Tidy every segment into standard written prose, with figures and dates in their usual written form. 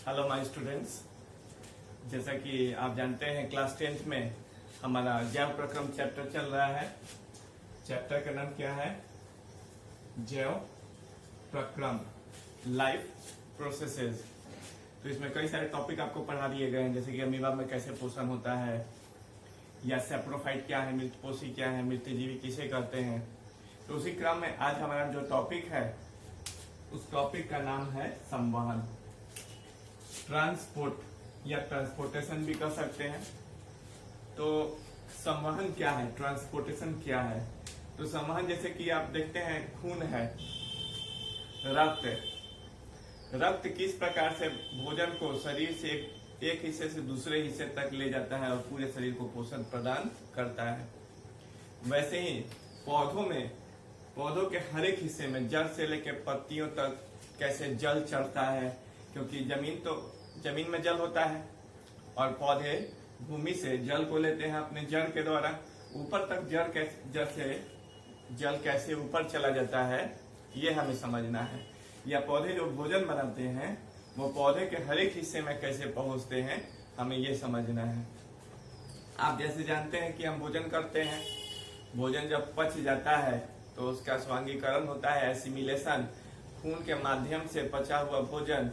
Hello my students. जैसा कि आप जानते हैं क्लास 10th में हमारा जैव प्रक्रम चैप्टर चल रहा है। चैप्टर का नाम क्या है? जैव प्रक्रम, लाइफ प्रोसेसेस। तो इसमें कई सारे टॉपिक आपको पढ़ा दिए गए हैं, जैसे कि अमीबा में कैसे पोषण होता है, या सेप्रोफाइट क्या है, मृतपोषी क्या है, मृतजीवी किसे कहते हैं। तो उसी क्रम में आज हमारा जो टॉपिक है उस टॉपिक का नाम है संवहन, ट्रांसपोर्ट या ट्रांसपोर्टेशन भी कह सकते हैं। तो संवहन क्या है, ट्रांसपोर्टेशन क्या है? तो संवहन जैसे कि आप देखते हैं खून है, रक्त किस प्रकार से भोजन को शरीर से एक हिस्से से दूसरे हिस्से तक ले जाता है और पूरे शरीर को पोषण प्रदान करता है। वैसे ही पौधों के हर एक हिस्से में जड़ से लेकर पत्तियों तक कैसे जल चढ़ता है, क्योंकि जमीन में जल होता है और पौधे भूमि से जल को लेते हैं अपने जड़ के द्वारा। ऊपर तक जड़ से जल कैसे ऊपर चला जाता है ये हमें समझना है। या पौधे जो भोजन बनाते हैं वो पौधे के हर एक हिस्से में कैसे पहुंचते हैं हमें ये समझना है। आप जैसे जानते हैं कि हम भोजन करते हैं, भोजन जब पच जाता है तो उसका स्वांगीकरण होता है, एसिमिलेशन। खून के माध्यम से पचा हुआ भोजन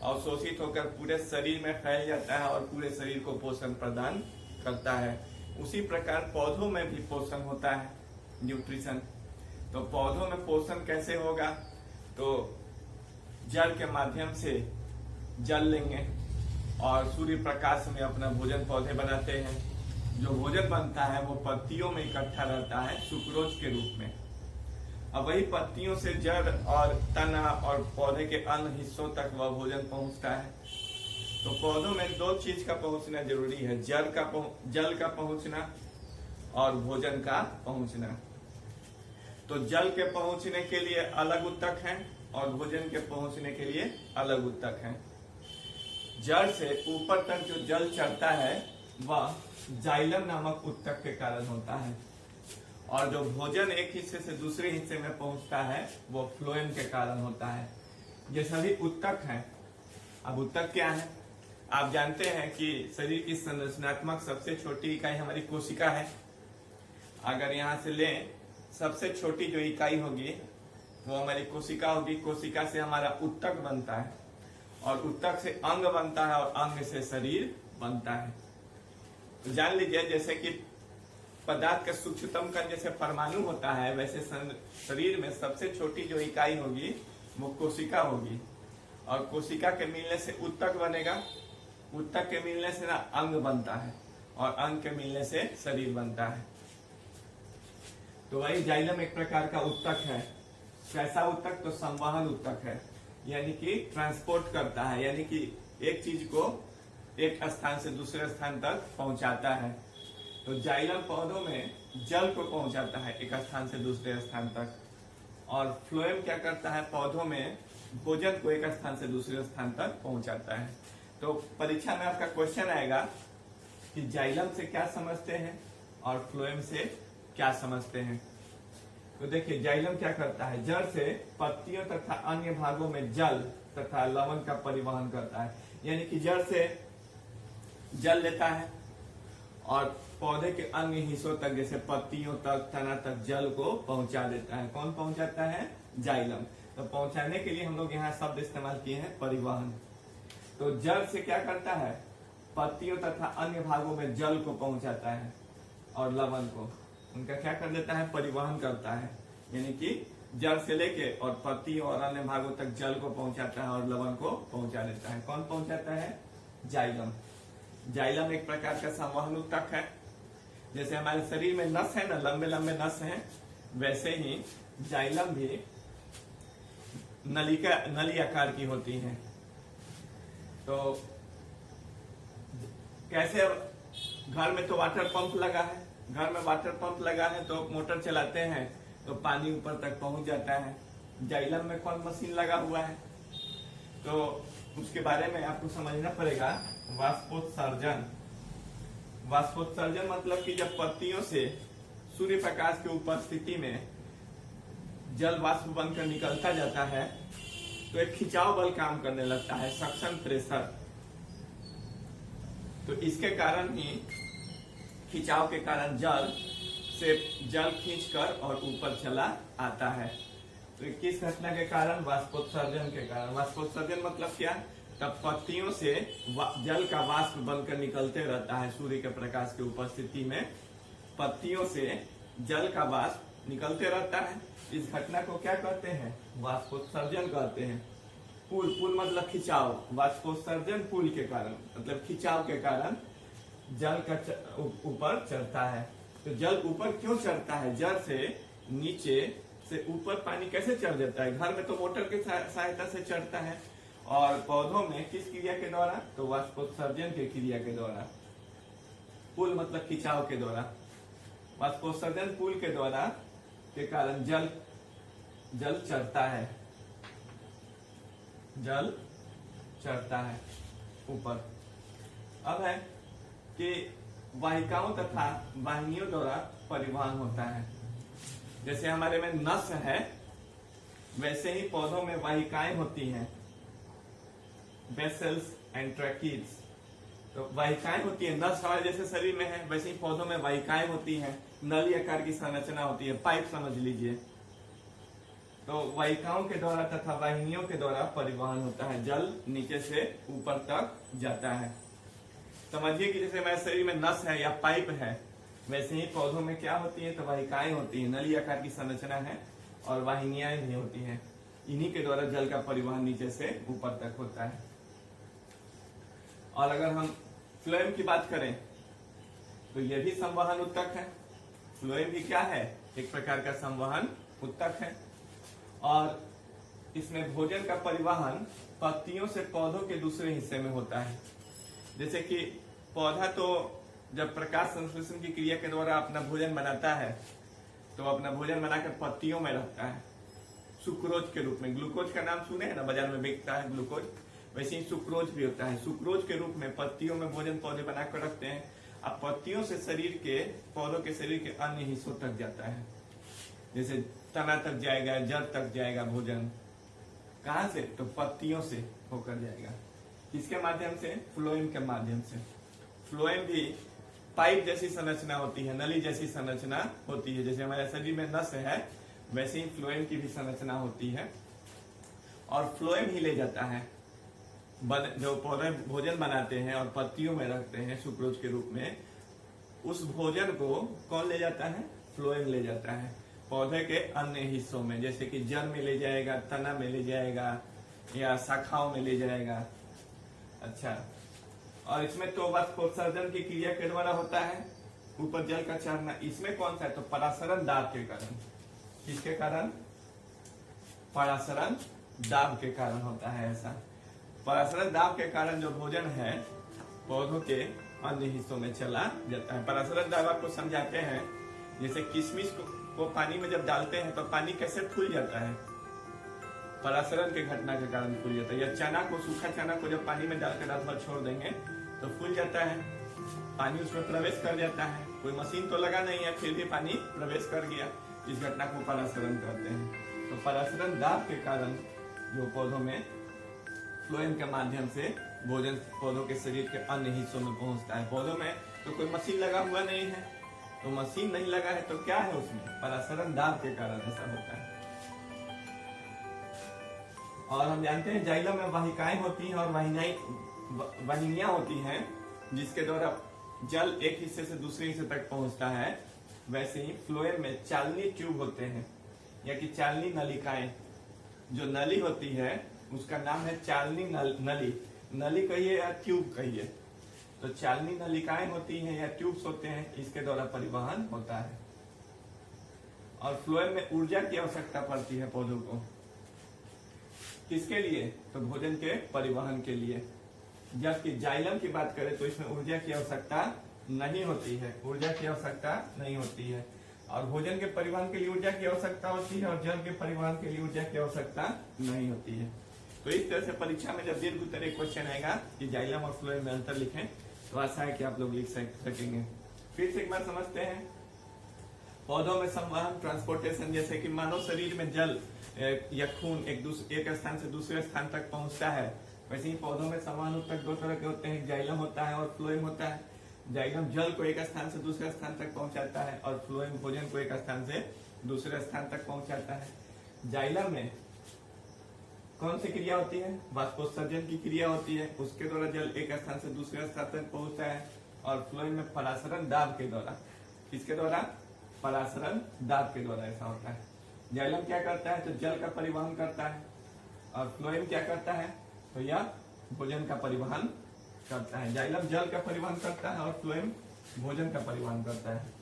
अवशोषित होकर पूरे शरीर में फैल जाता है और पूरे शरीर को पोषण प्रदान करता है। उसी प्रकार पौधों में भी पोषण होता है, न्यूट्रिशन। तो पौधों में पोषण कैसे होगा? तो जल के माध्यम से जल लेंगे और सूर्य प्रकाश में अपना भोजन पौधे बनाते हैं। जो भोजन बनता है वो पत्तियों में इकट्ठा रहता है सुक्रोज के रूप में। अब वही पत्तियों से जड़ और तना और पौधे के अन्य हिस्सों तक वह भोजन पहुंचता है। तो पौधों में दो चीज का पहुंचना जरूरी है, जल का पहुंचना और भोजन का पहुंचना। तो जल के पहुंचने के लिए अलग उत्तक हैं और भोजन के पहुंचने के लिए अलग उत्तक हैं। जड़ से ऊपर तक जो जल चढ़ता है वह जाइलम नामक उत्तक के कारण होता है, और जो भोजन एक हिस्से से दूसरे हिस्से में पहुंचता है वो फ्लोएम के कारण होता है। ये सभी उत्तक हैं। अब उत्तक क्या है? आप जानते हैं कि शरीर की संरचनात्मक सबसे छोटी इकाई हमारी कोशिका है। अगर यहाँ से लें, सबसे छोटी जो इकाई होगी वो हमारी कोशिका होगी। कोशिका से हमारा उत्तक बनता है और उत्तक से अंग बनता है और अंग से शरीर बनता है। तो जान लीजिए, जैसे कि पदार्थ का सूक्ष्मतम कण जैसे परमाणु होता है, वैसे शरीर में सबसे छोटी जो इकाई होगी वो कोशिका होगी। और कोशिका के मिलने से उत्तक बनेगा, उत्तक के मिलने से ना अंग बनता है और अंग के मिलने से शरीर बनता है। तो वही जाइलम एक प्रकार का उत्तक है। कैसा उत्तक? तो संवहन उत्तक है, यानी कि ट्रांसपोर्ट करता है, यानी कि एक चीज को एक स्थान से दूसरे स्थान तक पहुंचाता है। तो जाइलम पौधों में जल को पहुंचाता है एक स्थान से दूसरे स्थान तक, और फ्लोएम क्या करता है? पौधों में भोजन को एक स्थान से दूसरे स्थान तक पहुंचाता है। तो परीक्षा में आपका क्वेश्चन आएगा कि जाइलम से क्या समझते हैं और फ्लोएम से क्या समझते हैं। तो देखिए, जाइलम क्या करता है? जड़ से पत्तियों तथा अन्य भागों में जल तथा लवण का परिवहन करता है, यानी कि जड़ से जल लेता है और पौधे के अन्य हिस्सों तक जैसे पत्तियों तक, तना तक जल को पहुंचा देता है। कौन पहुंचाता है? जाइलम। तो पहुंचाने के लिए हम लोग यहाँ शब्द इस्तेमाल किए हैं परिवहन। तो जड़ से क्या करता है? पत्तियों तथा अन्य भागों में जल को पहुंचाता है और लवण को उनका क्या कर देता है? परिवहन करता है, यानी कि जड़ से लेके और पत्तियों और अन्य भागों तक जल को पहुंचाता है और लवण को पहुंचा देता है। कौन पहुंचाता है? जाइलम। जाइलम एक प्रकार का संवहन उत्तक है। जैसे हमारे शरीर में नस है ना, लंबे लंबे नस हैं, वैसे ही जाइलम भी नली आकार की होती हैं। तो कैसे? घर में तो वाटर पंप लगा है, घर में वाटर पंप लगा है तो मोटर चलाते हैं तो पानी ऊपर तक पहुंच जाता है। जाइलम में कौन मशीन लगा हुआ है? तो उसके बारे में आपको समझना पड़ेगा। वाष्पोत्सर्जन। वाष्पोत्सर्जन मतलब कि जब पत्तियों से सूर्य प्रकाश की उपस्थिति में जल वाष्प बनकर निकलता जाता है तो एक खिंचाव बल काम करने लगता है, सक्शन प्रेशर। तो इसके कारण ही खिंचाव के कारण जल खींचकर और ऊपर चला आता है। तो किस घटना के कारण? वाष्पोत्सर्जन के कारण। वाष्पोत्सर्जन मतलब क्या? तब पत्तियों से जल का वाष्प बनकर निकलते रहता है। सूर्य के प्रकाश की उपस्थिति में पत्तियों से जल का वाष्प निकलते रहता है। इस घटना को क्या कहते हैं? वाष्पोत्सर्जन कहते हैं। पुल मतलब खिंचाव, वाष्पोत्सर्जन पुल के कारण मतलब खिंचाव के कारण जल का ऊपर चढ़ता है। तो जल ऊपर क्यों चढ़ता है? जल से नीचे से ऊपर पानी कैसे चढ़ जाता है? घर में तो मोटर की सहायता से चढ़ता है, और पौधों में किस क्रिया के द्वारा? तो वाष्पोत्सर्जन की क्रिया के द्वारा। पुल मतलब खिंचाव के द्वारा। वाष्पोत्सर्जन पुल के द्वारा के कारण जल चढ़ता है, जल चढ़ता है ऊपर। अब है कि वाहिकाओं तथा वाहिनियों द्वारा परिवहन होता है। जैसे हमारे में नस है, वैसे ही पौधों में वाहिकाएं होती हैं, वेसल्स एंड ट्रैकीज। तो वाहिकाएं होती है, नस हमारे जैसे शरीर में है, वैसे ही पौधों में वाहिकाएं होती हैं, नली आकार की संरचना होती है, पाइप समझ लीजिए। तो वाहिकाओं के द्वारा तथा वाहिनियों के द्वारा परिवहन होता है, जल नीचे से ऊपर तक जाता है। समझिए कि जैसे हमारे शरीर में नस है या पाइप है, वैसे ही पौधों में क्या होती है? तो वाहिकाएं होती है, नली आकार की संरचना है, और वाहिनियां भी होती हैं। इन्हीं के द्वारा जल का परिवहन नीचे से ऊपर तक होता है। और अगर हम फ्लोएम की बात करें तो यह भी संवहन उत्तक है। फ्लोएम भी क्या है? एक प्रकार का संवहन उत्तक है, और इसमें भोजन का परिवहन पत्तियों से पौधों के दूसरे हिस्से में होता है। जैसे कि पौधा तो जब प्रकाश संश्लेषण की क्रिया के द्वारा अपना भोजन बनाता है, तो अपना भोजन बनाकर पत्तियों में रखता है सुक्रोज के रूप में। ग्लूकोज का नाम सुने हैं ना, बाजार में बिकता है ग्लूकोज, वैसे ही सुक्रोज भी होता है। सुक्रोज के रूप में पत्तियों में भोजन पौधे बनाकर रखते हैं। अब पत्तियों से शरीर के, पौधों के शरीर के अन्य हिस्सों तक जाता है, जैसे तना तक जाएगा, जड़ तक जाएगा भोजन। कहां से? तो पत्तियों से होकर जाएगा। किसके माध्यम से? फ्लोएम के माध्यम से। फ्लोएम भी पाइप जैसी संरचना होती है, नली जैसी संरचना होती है। जैसे हमारे शरीर में नस है, वैसे ही फ्लोएम की भी संरचना होती है, और फ्लोएम ही ले जाता है। जो पौधे भोजन बनाते हैं और पत्तियों में रखते हैं सुक्रोज के रूप में, उस भोजन को कौन ले जाता है? फ्लोएम ले जाता है पौधे के अन्य हिस्सों में, जैसे कि जड़ में ले जाएगा, तना में ले जाएगा, या शाखाओं में ले जाएगा। अच्छा, और इसमें तो वाष्पोत्सर्जन की क्रिया के द्वारा होता है ऊपर जल का चढ़ना। इसमें कौन सा है? तो परासरण दाब के कारण। किसके कारण? परासरण दाब के कारण होता है ऐसा। परासरण दाब के कारण जो भोजन है पौधों के अन्य हिस्सों में चला जाता है। परासरण दाब आपको समझाते हैं, जैसे किशमिश को पानी में जब डालते हैं तो पानी कैसे फूल जाता है? परासरण के घटना के कारण फूल जाता है। या चना को, सूखा चना को जब पानी में डालकर रात भर छोड़ देंगे तो फूल जाता है, पानी उसमें प्रवेश कर जाता है। कोई मशीन तो लगा नहीं है, फिर भी पानी प्रवेश कर गया। इस घटना को परासरण कहते हैं। तो परासरण दाब के कारण जो पौधों में फ्लोएम के माध्यम से भोजन पौधों के शरीर के अन्य हिस्सों में पहुंचता है। पौधों में तो कोई मशीन लगा हुआ नहीं है, तो मशीन नहीं लगा है तो क्या है उसमें? परासरण दाब के कारण ऐसा होता है। और हम जानते हैं जाइलम में वाहिकाएं होती हैं और वाहिनियां होती हैं, जिसके द्वारा जल एक हिस्से से दूसरे हिस्से तक पहुंचता है। वैसे ही फ्लोएम में चालनी ट्यूब होते हैं, या कि चालनी नलिकाएं। जो नली होती है उसका नाम है चालनी नली। नली कहिए या ट्यूब कहिए, तो चालनी नलिकाएं होती हैं या ट्यूब्स होते हैं, इसके द्वारा परिवहन होता है। और फ्लोएम में ऊर्जा की आवश्यकता पड़ती है पौधों को। किसके लिए? तो भोजन के परिवहन के लिए। जबकि जाइलम की बात करें तो इसमें ऊर्जा की आवश्यकता नहीं होती है, ऊर्जा की आवश्यकता नहीं होती है। और भोजन के परिवहन के लिए ऊर्जा की आवश्यकता होती है, और जल के परिवहन के लिए ऊर्जा की आवश्यकता नहीं होती है। तो इस तरह से परीक्षा में जब दीर्घ उत्तरीय क्वेश्चन आएगा कि जाइलम और फ्लोएम में अंतर लिखें, तो आशा है कि आप लोग लिख सकेंगे। फिर से एक बार समझते हैं। पौधों में संवहन ट्रांसपोर्टेशन, जैसे कि मानव शरीर में जल या खून एक स्थान से दूसरे स्थान तक पहुंचता है, वैसे ही पौधों में संवहन ऊतक दो तरह के होते हैं, जाइलम होता है और फ्लोएम होता है। जाइलम जल को एक स्थान से दूसरे स्थान तक पहुंचाता है और फ्लोएम भोजन को एक स्थान से दूसरे स्थान तक पहुंचाता है। जाइलम में कौन सी क्रिया होती है? वाष्पोत्सर्जन की क्रिया होती है, उसके द्वारा जल एक स्थान से दूसरे स्थान तक पहुंचता है। और फ्लोएम में परासरण दाब के द्वारा, किसके द्वारा? परासरण दाब के द्वारा ऐसा होता है। जाइलम क्या करता है? तो जल का परिवहन करता है। और फ्लोएम क्या करता है? तो यह भोजन का परिवहन करता है। जाइलम जल का परिवहन करता है और फ्लोएम भोजन का परिवहन करता है।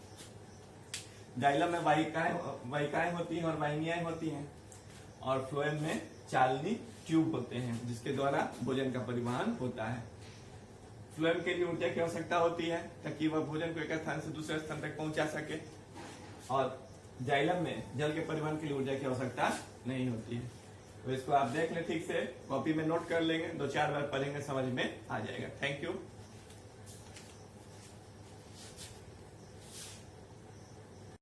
जाइलम में वाहिकाएं होती हैं और वाहिनियां होती हैं, और फ्लोएम में चालनी ट्यूब होते हैं जिसके द्वारा भोजन का परिवहन होता है। फ्लोएम के लिए ऊर्जा की आवश्यकता होती है ताकि वह भोजन को एक स्थान से दूसरे स्थान तक पहुंचा सके, और जाइलम में जल के परिवहन के लिए ऊर्जा की आवश्यकता नहीं होती है। तो इसको आप देख लें ठीक से, कॉपी में नोट कर लेंगे, 2-4 बार पढ़ेंगे समझ में आ जाएगा। Thank you.